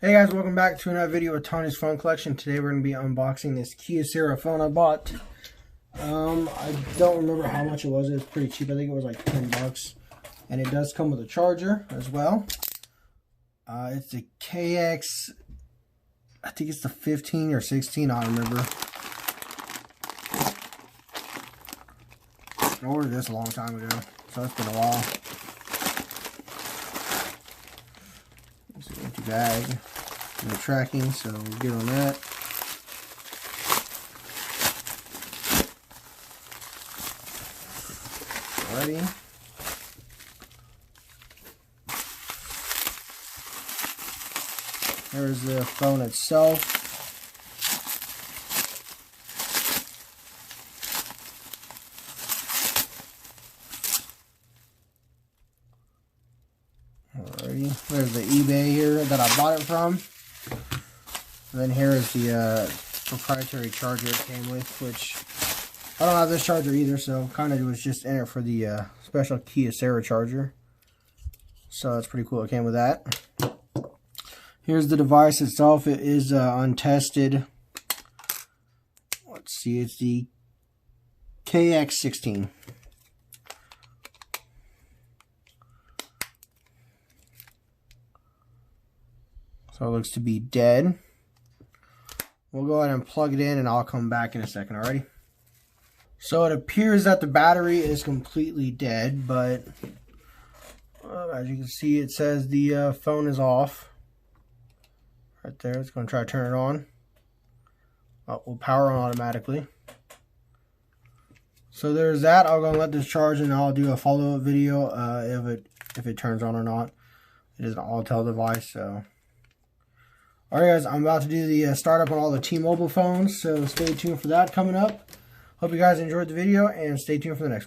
Hey guys, welcome back to another video with Tony's Phone Collection. Today we're going to be unboxing this Kyocera phone I bought. I don't remember how much it was. It was pretty cheap. I think it was like 10 bucks. And it does come with a charger as well. It's the KX, I think it's the 15 or 16, I don't remember. I ordered this a long time ago, so it's been a while. It's an empty bag. No tracking, so we're good on that. Alrighty. There's the phone itself. Alrighty. There's the eBay here that I bought it from. And then here is the proprietary charger it came with, which I don't have this charger either, so kind of was just in it for the special Kyocera charger. So that's pretty cool. It came with that. Here's the device itself. It is untested. Let's see, it's the KX16. So it looks to be dead. We'll go ahead and plug it in and I'll come back in a second, alrighty? So it appears that the battery is completely dead, but as you can see, it says the phone is off. Right there, it's going to try to turn it on. Oh, we'll power on automatically. So there's that. I'll go and let this charge and I'll do a follow-up video if it turns on or not. It is an Altel device, so... Alright guys, I'm about to do the startup on all the T-Mobile phones, so stay tuned for that coming up. Hope you guys enjoyed the video, and stay tuned for the next one.